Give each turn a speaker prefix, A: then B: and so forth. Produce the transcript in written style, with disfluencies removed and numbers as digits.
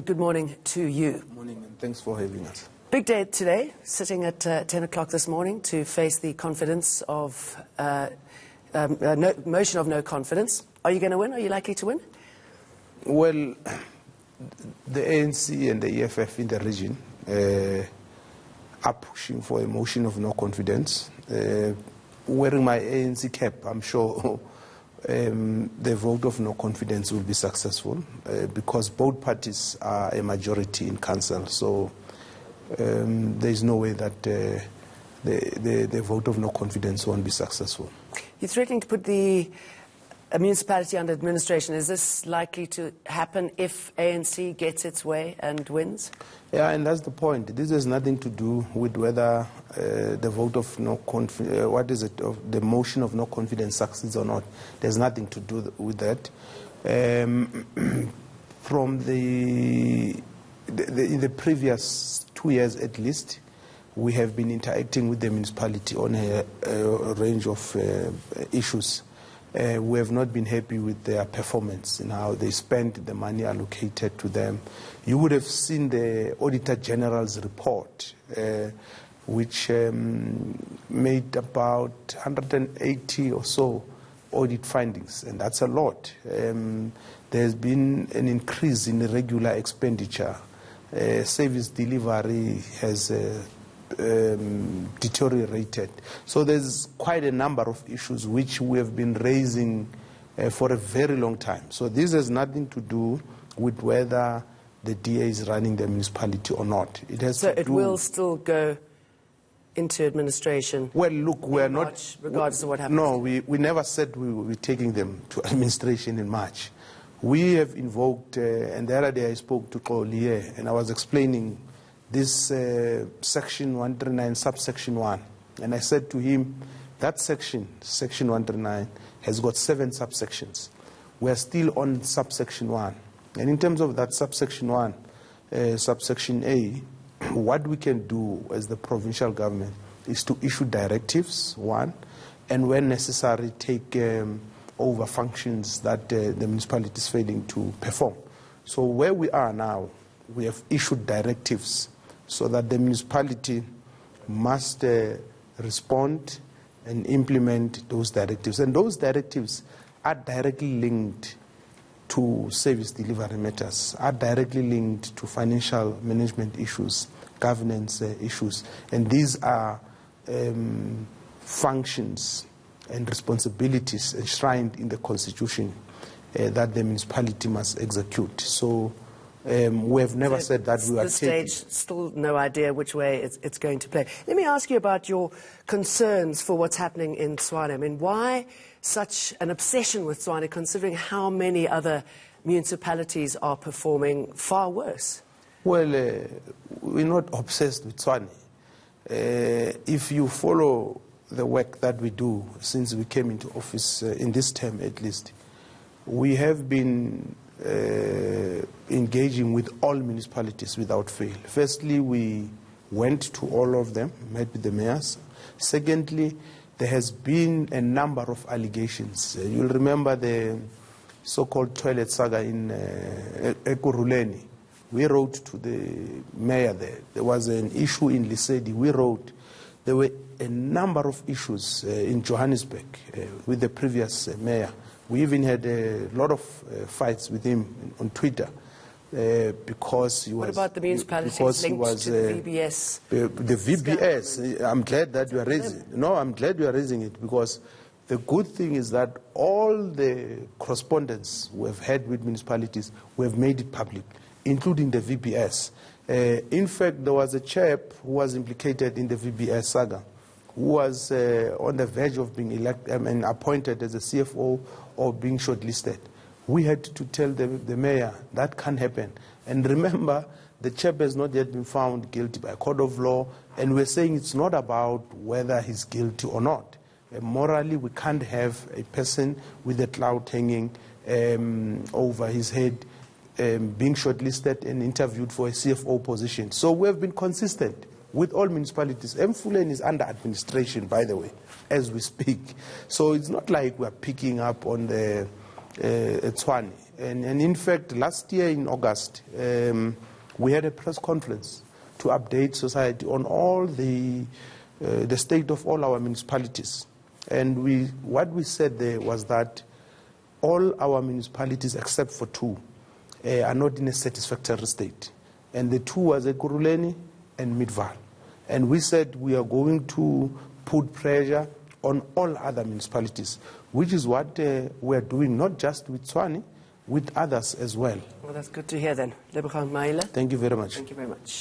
A: good morning to you.
B: Good morning, and thanks for having us.
A: Big day today, sitting at 10 o'clock this morning to face the confidence of motion of no confidence. Are you going to win? Are you likely to win?
B: Well, the ANC and the EFF in the region are pushing for a motion of no confidence. Wearing my ANC cap, I'm sure the vote of no confidence will be successful because both parties are a majority in council. So there is no way that the vote of no confidence won't be successful.
A: You're threatening to put the municipality under administration. Is this likely to happen if ANC gets its way and wins?
B: Yeah, and that's the point. This has nothing to do with whether the vote of no confidence, the motion of no confidence succeeds or not. There's nothing to do with that. From in the previous 2 years at least, we have been interacting with the municipality on a range of issues. We have not been happy with their performance and how they spent the money allocated to them. You would have seen the Auditor General's report, which made about 180 or so audit findings, and that's a lot. There's been an increase in irregular expenditure. Service delivery has deteriorated. So there's quite a number of issues which we have been raising for a very long time. So this has nothing to do with whether the DA is running the municipality or not. It has
A: so
B: to
A: it
B: do
A: will still go into administration.
B: Well, look, we're not
A: March, regardless of what happens.
B: No, we never said we were taking them to administration in March. We have invoked, and the other day I spoke to Cogta and I was explaining this section 139, subsection 1. And I said to him, that section 139, has got 7 subsections. We're still on subsection 1. And in terms of that subsection 1, subsection A, what we can do as the provincial government is to issue directives, 1, and when necessary take over functions that the municipality is failing to perform. So where we are now, we have issued directives so that the municipality must respond and implement those directives. And those directives are directly linked to service delivery matters, are directly linked to financial management issues, governance issues. And these are functions and responsibilities enshrined in the Constitution that the municipality must execute. So we have never said that we are
A: At this stage, still no idea which way it's going to play. Let me ask you about your concerns for what's happening in Tshwane. I mean, why such an obsession with Tshwane, considering how many other municipalities are performing far worse?
B: Well, we're not obsessed with Tshwane. If you follow the work that we do since we came into office, in this term at least, we have been engaging with all municipalities without fail. Firstly, we went to all of them, met with the mayors. Secondly, there has been a number of allegations. You'll remember the so-called toilet saga in Ekurhuleni. We wrote to the mayor there. There was an issue in Lesedi. We wrote. There were a number of issues in Johannesburg with the previous mayor. We even had a lot of fights with him on Twitter because he was...
A: What about the municipalities linked to the VBS?
B: The VBS, I'm glad that you are raising it. No, I'm glad you are raising it because the good thing is that all the correspondence we have had with municipalities, we have made it public, including the VBS. In fact, there was a chap who was implicated in the VBS saga, who was on the verge of being elected, appointed as a CFO or being shortlisted. We had to tell the mayor that can't happen. And remember, the chap has not yet been found guilty by a court of law, and we're saying it's not about whether he's guilty or not. Morally, we can't have a person with a cloud hanging over his head being shortlisted and interviewed for a CFO position. So we have been consistent with all municipalities. Mfuleni is under administration, by the way, as we speak. So it's not like we're picking up on the Tshwane. And in fact, last year in August, we had a press conference to update society on all the state of all our municipalities. And what we said there was that all our municipalities, except for 2, are not in a satisfactory state. And the 2 was Ekurhuleni and Midvaal. And we said we are going to put pressure on all other municipalities, which is what we are doing, not just with Tshwane, with others as well.
A: Well, that's good to hear then. Lebogang Maile.
B: Thank you very much.
A: Thank you very much.